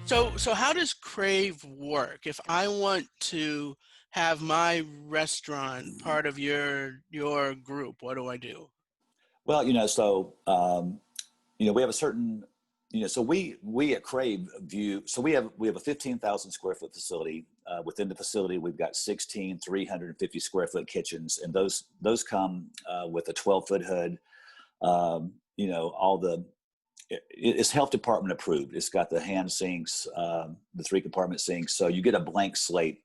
So how does Crave work? If I want to have my restaurant part of your group, what do I do? Well, we have a certain, so we at Crave view, so we have a 15,000 square foot facility. Within the facility, we've got 16 350 square foot kitchens, and those come with a 12-foot hood. All it's health department approved. It's got the hand sinks, the 3 compartment sinks, so you get a blank slate.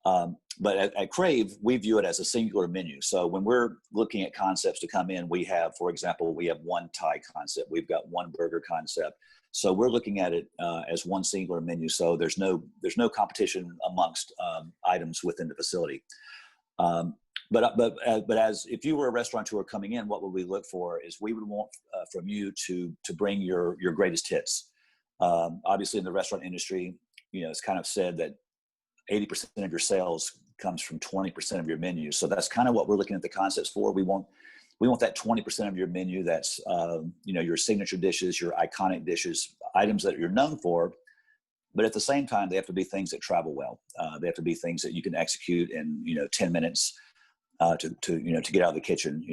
But at Crave, we view it as a singular menu. So when we're looking at concepts to come in, we have, for example, we have one Thai concept. We've got one burger concept. So we're looking at it as one singular menu. So there's no competition amongst items within the facility. But as if you were a restaurateur coming in, what would we look for is we would want from you to bring your greatest hits. Obviously, in the restaurant industry, it's kind of said that 80% of your sales comes from 20% of your menu. So that's kind of what we're looking at the concepts for. We want that 20% of your menu that's your signature dishes, your iconic dishes, items that you're known for. But at the same time, they have to be things that travel well. They have to be things that you can execute in 10 minutes to get out of the kitchen.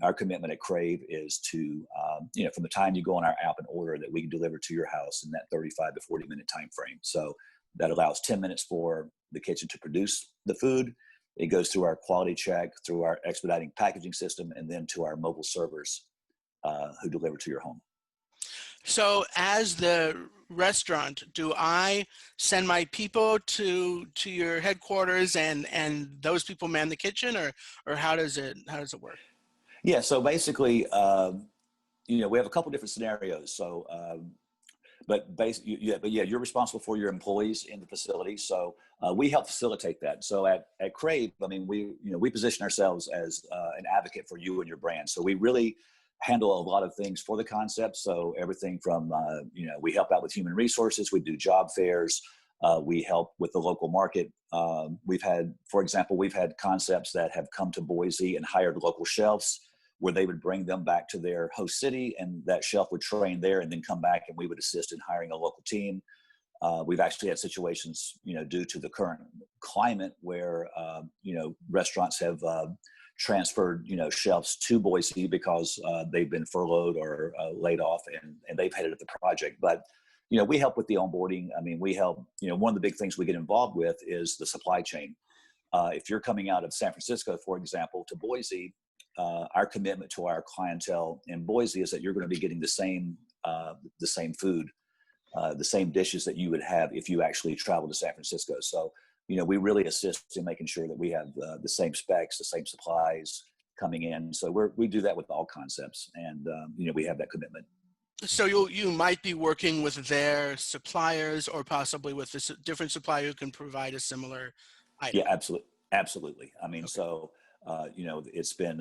Our commitment at Crave is to from the time you go on our app and order, that we can deliver to your house in that 35 to 40 minute time frame. So that allows 10 minutes for the kitchen to produce the food. It goes through our quality check, through our expediting packaging system, and then to our mobile servers who deliver to your home. So as the restaurant, do I send my people to your headquarters and those people man the kitchen, or how does it work? Yeah, so basically, we have a couple different scenarios. So but you're responsible for your employees in the facility. So we help facilitate that. So at Crave, I mean, we position ourselves as an advocate for you and your brand. So we really handle a lot of things for the concept. So everything from, we help out with human resources. We do job fairs. We help with the local market. For example, we've had concepts that have come to Boise and hired local chefs, where they would bring them back to their host city, and that chef would train there and then come back, and we would assist in hiring a local team. We've actually had situations, due to the current climate where, restaurants have transferred, chefs to Boise because they've been furloughed or laid off, and they've headed up the project. But, we help with the onboarding. I mean, we help, one of the big things we get involved with is the supply chain. If you're coming out of San Francisco, for example, to Boise, our commitment to our clientele in Boise is that you're going to be getting the same food, the same dishes that you would have if you actually travel to San Francisco. So, we really assist in making sure that we have the same specs, the same supplies coming in. So we do that with all concepts, and we have that commitment. So you might be working with their suppliers, or possibly with a different supplier who can provide a similar item. Yeah, absolutely. I mean, Okay. so it's been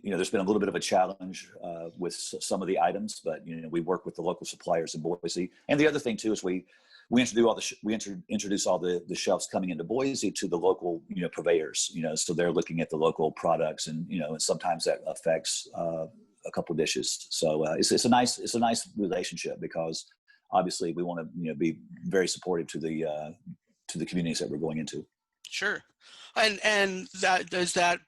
there's been a little bit of a challenge with some of the items, but we work with the local suppliers in Boise. And the other thing too is we introduce all the chefs coming into Boise to the local purveyors. So they're looking at the local products, and and sometimes that affects a couple of dishes. So it's a nice relationship, because obviously we want to be very supportive to the communities that we're going into. Sure. And does that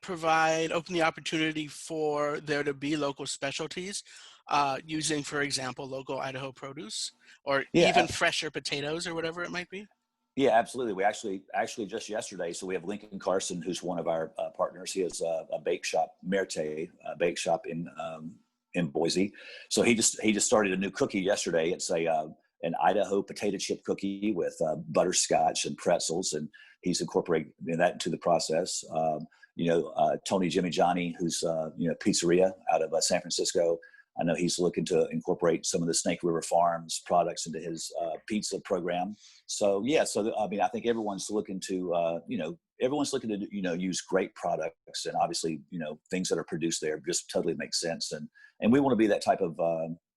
open the opportunity for there to be local specialties, using, for example, local Idaho produce, or even Yeah, fresher potatoes, or whatever it might be? yeah, absolutely. We actually just yesterday, so we have Lincoln Carson, who's one of our partners. He has a bake shop, Merte bake shop in Boise. So he just started a new cookie yesterday. It's an Idaho potato chip cookie with butterscotch and pretzels, and he's incorporating that into the process. Tony Jimmy Johnny, who's pizzeria out of San Francisco. I know he's looking to incorporate some of the Snake River Farms products into his pizza program. So yeah, I mean, I think everyone's looking to use great products, and obviously things that are produced there just totally make sense, and we want to be that type of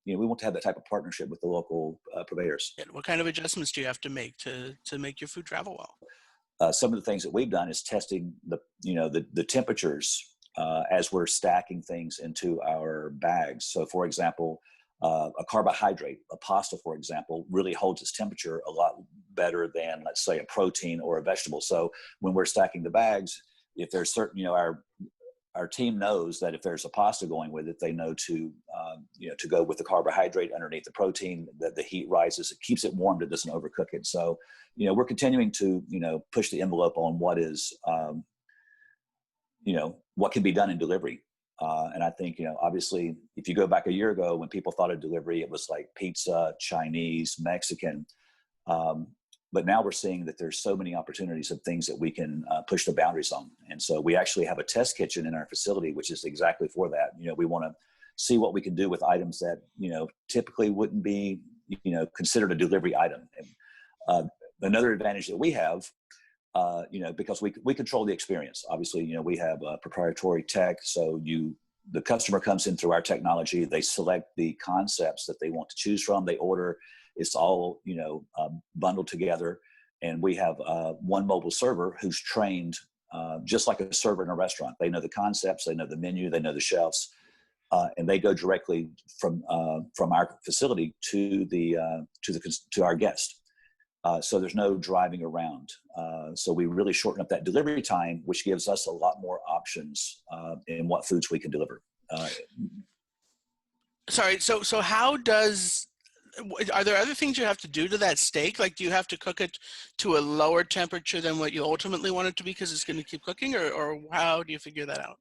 we want to have that type of partnership with the local purveyors. And what kind of adjustments do you have to make to make your food travel well? Some of the things that we've done is testing the temperatures as we're stacking things into our bags. So, for example, a carbohydrate, a pasta, for example, really holds its temperature a lot better than, let's say, a protein or a vegetable. So when we're stacking the bags, if there's certain, our team knows that if there's a pasta going with it, they know to, to go with the carbohydrate underneath the protein, that the heat rises, it keeps it warm, it doesn't overcook it. So, we're continuing to, push the envelope on what is, what can be done in delivery. And I think, obviously, if you go back a year ago when people thought of delivery, it was like pizza, Chinese, Mexican. But now we're seeing that there's so many opportunities of things that we can push the boundaries on. And so we actually have a test kitchen in our facility, which is exactly for that. We want to see what we can do with items that, typically wouldn't be, considered a delivery item. And another advantage that we have, because we control the experience. Obviously, we have proprietary tech. So the customer comes in through our technology. They select the concepts that they want to choose from. They order. It's all, bundled together. And we have one mobile server who's trained just like a server in a restaurant. They know the concepts, they know the menu, they know the chefs, and they go directly from our facility to our guest. So there's no driving around. So we really shorten up that delivery time, which gives us a lot more options in what foods we can deliver. Sorry. So are there other things you have to do to that steak? Like, do you have to cook it to a lower temperature than what you ultimately want it to be because it's going to keep cooking, or how do you figure that out?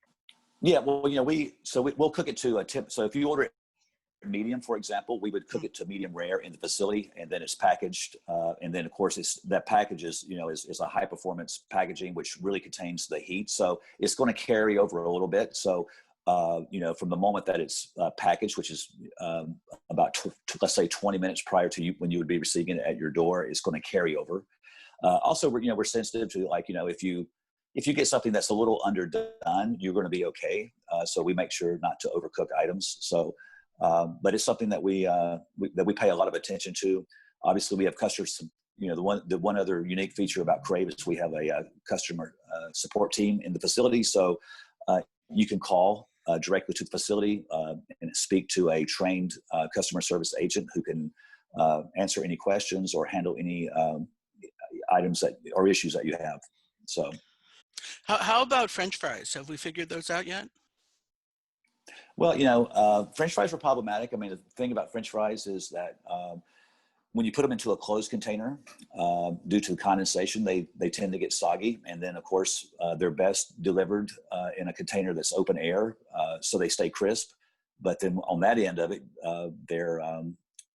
Yeah, well, we'll cook it to a temp. So if you order it medium, for example, we would cook it to medium rare in the facility, and then it's packaged. And then, of course, that package is a high performance packaging, which really contains the heat. So it's going to carry over a little bit. So from the moment that it's packaged, which is about let's say 20 minutes prior to when you would be receiving it at your door, it's going to carry over. Also, we're sensitive to, like, if you get something that's a little underdone, you're going to be okay. So we make sure not to overcook items. So, but it's something that we pay a lot of attention to. Obviously, we have customers. The one other unique feature about Crave is we have a customer support team in the facility. So you can call directly to the facility and speak to a trained customer service agent who can answer any questions or handle any items or issues that you have. So, how about French fries? Have we figured those out yet? Well, French fries are problematic. I mean, the thing about French fries is that when you put them into a closed container, due to condensation, they tend to get soggy. And then, of course, they're best delivered in a container that's open air, so they stay crisp. But then on that end of it, they're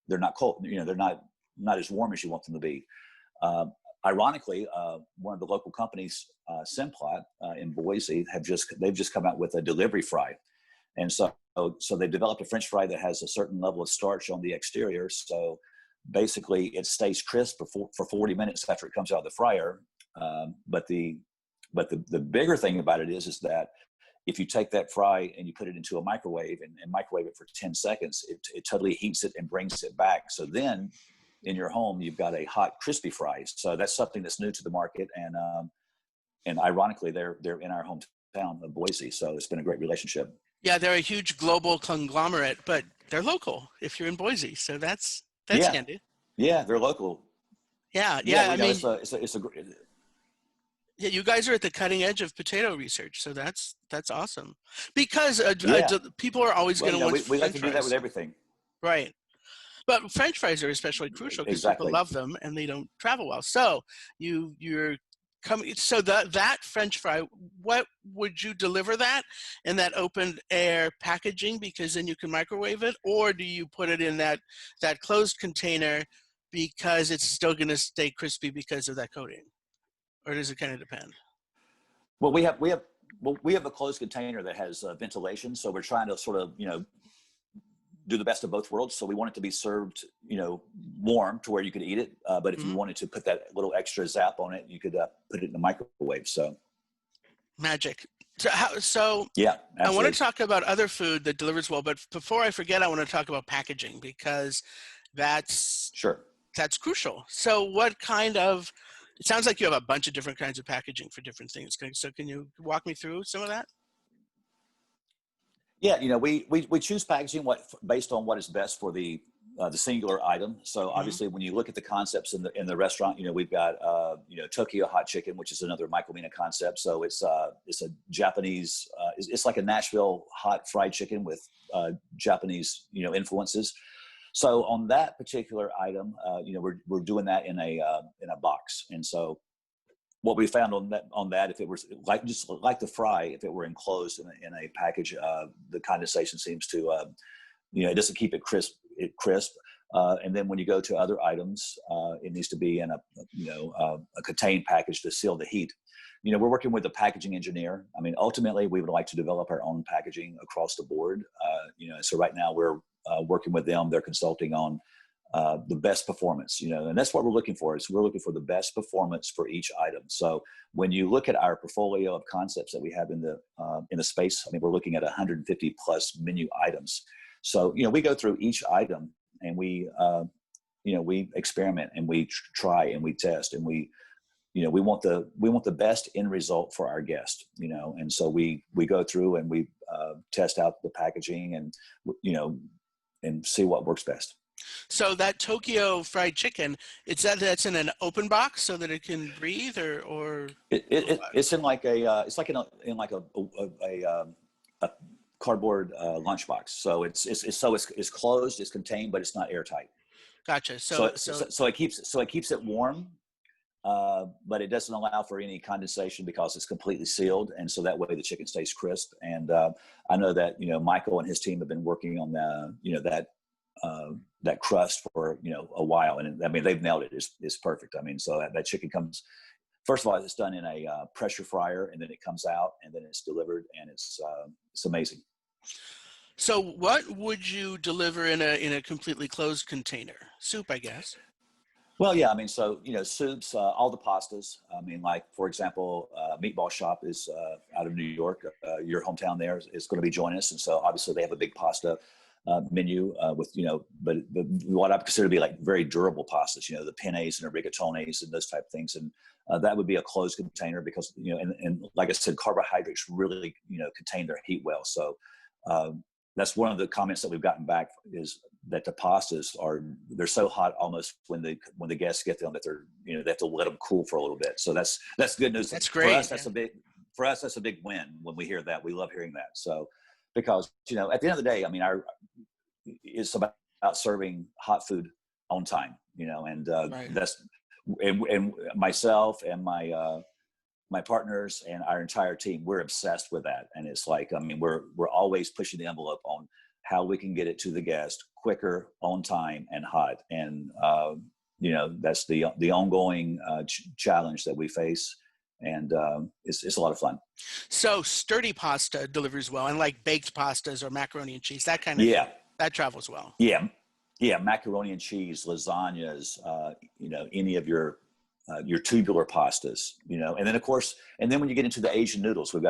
not cold. They're not as warm as you want them to be. Ironically, one of the local companies, Simplot in Boise, they've just come out with a delivery fry. And so they've developed a French fry that has a certain level of starch on the exterior. So basically, it stays crisp for 40 minutes after it comes out of the fryer. But the bigger thing about it is that if you take that fry and you put it into a microwave and microwave it for 10 seconds, it totally heats it and brings it back. So then in your home, you've got a hot, crispy fry. So that's something that's new to the market. And ironically, they're in our hometown of Boise. So it's been a great relationship. Yeah, they're a huge global conglomerate, but they're local if you're in Boise. So that's yeah. handy. Yeah, they're local. Yeah. I mean, it's a great. Yeah, you guys are at the cutting edge of potato research, so that's awesome. Because people are always going to want. We like to do that with everything. Right. But French fries are especially crucial because people love them and they don't travel well. So you're coming. So that French fry, what would you deliver that in that open air packaging, because then you can microwave it, or do you put it in that closed container because it's still going to stay crispy because of that coating, or does it kind of depend? Well, we have a closed container that has ventilation, so we're trying to sort of do the best of both worlds. So we want it to be served, warm to where you could eat it. But if you wanted to put that little extra zap on it, you could put it in the microwave. So magic. So yeah, absolutely. I want to talk about other food that delivers well, but before I forget, I want to talk about packaging, because that's crucial. So what kind of, it sounds like you have a bunch of different kinds of packaging for different things. So can you walk me through some of that? Yeah, we choose packaging based on what is best for the singular item. So Hmm. obviously, when you look at the concepts in the restaurant, we've got Tokyo hot chicken, which is another Michael Mina concept. So it's a Japanese, it's like a Nashville hot fried chicken with Japanese influences. So on that particular item, we're doing that in a box, and so what we found on that, if it was like just like the fry, if it were enclosed in a package, the condensation seems to it doesn't keep it crisp. And then when you go to other items, it needs to be in a contained package to seal the heat. We're working with a packaging engineer. I mean, ultimately, we would like to develop our own packaging across the board. So right now we're working with them. They're consulting on the best performance, and that's what we're looking for. Is we're looking for the best performance for each item. So when you look at our portfolio of concepts that we have in the space, I mean, we're looking at 150 plus menu items. So we go through each item and we experiment and we try and we test and we want the best end result for our guest, and so we go through and we test out the packaging and and see what works best. So that Tokyo fried chicken, that's in an open box so that it can breathe, or what? It's in like it's like in like a cardboard lunchbox. So it's closed, it's contained, but it's not airtight. Gotcha. So So it keeps it warm, but it doesn't allow for any condensation because it's completely sealed, and so that way the chicken stays crisp. And I know that Michael and his team have been working on that crust for a while, and I mean they've nailed it. It's perfect. I mean, so that chicken comes. First of all, it's done in a pressure fryer, and then it comes out, and then it's delivered, and it's amazing. so what would you deliver in a completely closed container? Soup, I guess. Well, yeah, I mean, so soups, all the pastas. I mean, like for example, Meatball Shop is out of New York. Your hometown there is going to be joining us, and so obviously they have a big pasta menu with but what I consider to be like very durable pastas. The pennes and the rigatones and those type of things, and that would be a closed container because and like I said, carbohydrates really contain their heat well. So that's one of the comments that we've gotten back is that the pastas they're so hot almost when the guests get them that they're they have to let them cool for a little bit. So that's good news That's for great. us. Yeah. That's a big win when we hear that. We love hearing that. So because at the end of the day, I mean, it's about serving hot food on time. And Right. that's and myself and my partners and our entire team, we're obsessed with that. And it's like, I mean, we're always pushing the envelope on how we can get it to the guest quicker, on time, and hot. And that's the ongoing challenge that we face, and it's a lot of fun. So sturdy pasta delivers well, and like baked pastas or macaroni and cheese, that kind of thing, Yeah, that travels well. yeah, yeah. Macaroni and cheese, lasagnas, any of your tubular pastas, and then of course, and then when you get into the Asian noodles, we've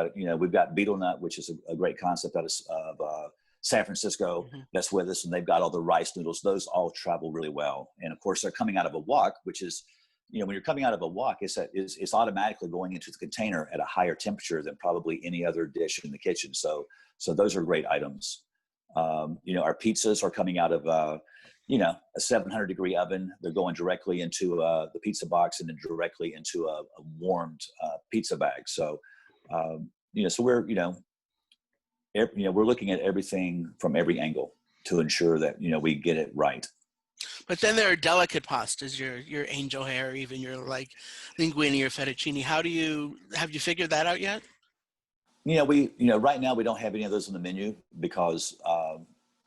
got betel nut, which is a great concept out of San Francisco Hmm. that's with us, and they've got all the rice noodles. Those all travel really well, and of course they're coming out of a wok, which is when you're coming out of a wok, it's automatically going into the container at a higher temperature than probably any other dish in the kitchen. So those are great items. Our pizzas are coming out of a 700-degree oven. They're going directly into the pizza box and then directly into a warmed pizza bag. So so we're looking at everything from every angle to ensure that we get it right. But then there are delicate pastas, your angel hair, even your like linguine or fettuccine. Have you figured that out yet? We right now we don't have any of those on the menu because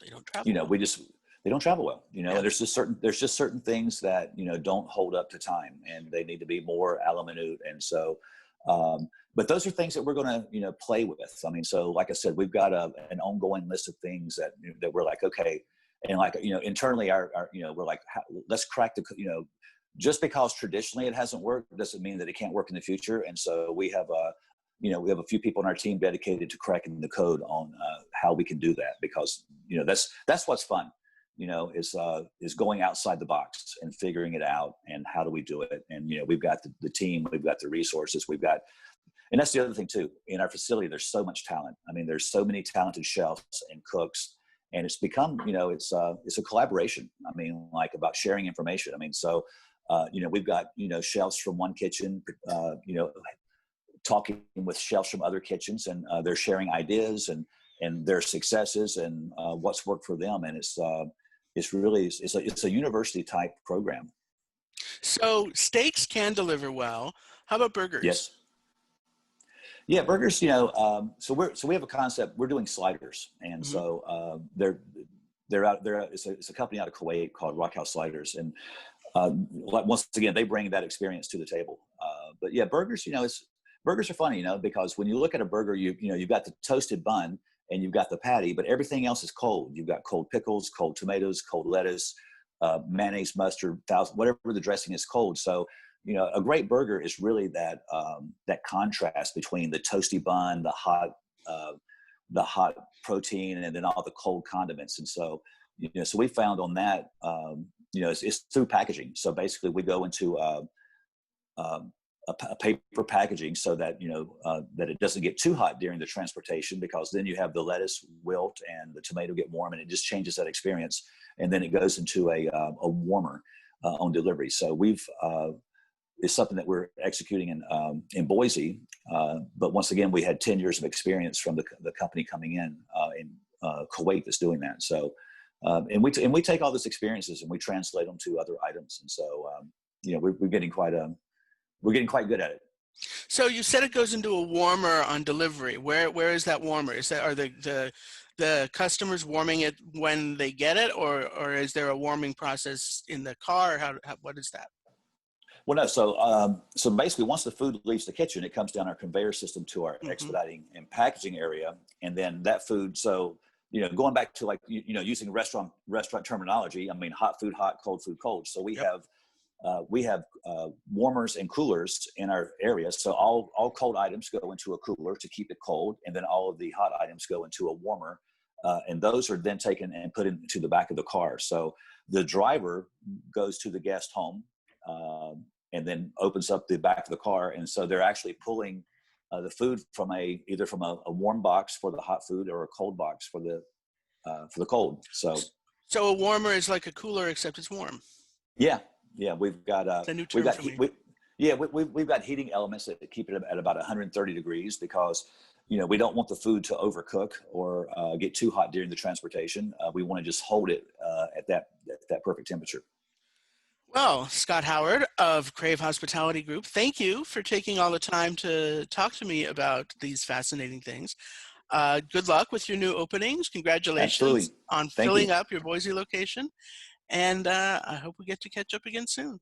They don't travel well. we just they don't travel well. Yeah. And there's just certain things that don't hold up to time, and they need to be more a la minute. And so, but those are things that we're going to play with. I mean, so like I said, we've got an ongoing list of things that we're like, okay, and like internally our we're like, let's crack the just because traditionally it hasn't worked doesn't mean that it can't work in the future. And so we have we have a few people on our team dedicated to cracking the code on how we can do that, because that's what's fun, is going outside the box and figuring it out and how do we do it. And we've got the team, we've got the resources, we've got And that's the other thing too. In our facility, there's so much talent. I mean, there's so many talented chefs and cooks, and it's become, it's a collaboration. I mean, like about sharing information. I mean, so, we've got, chefs from one kitchen, talking with chefs from other kitchens, and they're sharing ideas and their successes and what's worked for them. And it's really, it's a university type program. So steaks can deliver well. How about burgers? Yes. Yeah, burgers. So we have a concept. We're doing sliders, and Hmm. so they're out there. It's a company out of Kuwait called Rockhouse Sliders, and once again, they bring that experience to the table. But yeah, burgers. Burgers are funny, because when you look at a burger, you've got the toasted bun and you've got the patty, but everything else is cold. You've got cold pickles, cold tomatoes, cold lettuce, mayonnaise, mustard, whatever the dressing is cold. So a great burger is really that contrast between the toasty bun, the hot protein, and then all the cold condiments. And so, so we found on that, it's through packaging. So basically, we go into a paper packaging so that that it doesn't get too hot during the transportation, because then you have the lettuce wilt and the tomato get warm, and it just changes that experience. And then it goes into a warmer on delivery. So it's something that we're executing in Boise. But once again, we had 10 years of experience from the company coming in Kuwait that's doing that. So, and we take all those experiences and we translate them to other items. And so, we're getting quite good at it. So you said it goes into a warmer on delivery. Where is that warmer? Are the customers warming it when they get it, or is there a warming process in the car? What is that? Well, no. So basically, once the food leaves the kitchen, it comes down our conveyor system to our Hmm. expediting and packaging area, and then that food. So going back to like using restaurant terminology, I mean, hot food hot, cold food cold. So we Yep. have warmers and coolers in our area. So all cold items go into a cooler to keep it cold, and then all of the hot items go into a warmer, and those are then taken and put into the back of the car. So the driver goes to the guest home, and then opens up the back of the car, and so they're actually pulling the food from either from a warm box for the hot food or a cold box for the cold. So So a warmer is like a cooler, except it's warm. yeah, yeah, we've got It's a new we've term got for me. we've got heating elements that keep it at about 130 degrees, because we don't want the food to overcook or get too hot during the transportation. We want to just hold it at that perfect temperature. Well, Scott Howard of Crave Hospitality Group, thank you for taking all the time to talk to me about these fascinating things. Good luck with your new openings. Congratulations Absolutely, on thank you. filling up your Boise location. And I hope we get to catch up again soon.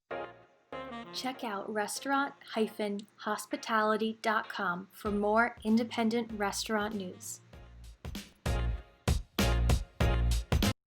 Check out restaurant-hospitality.com for more independent restaurant news.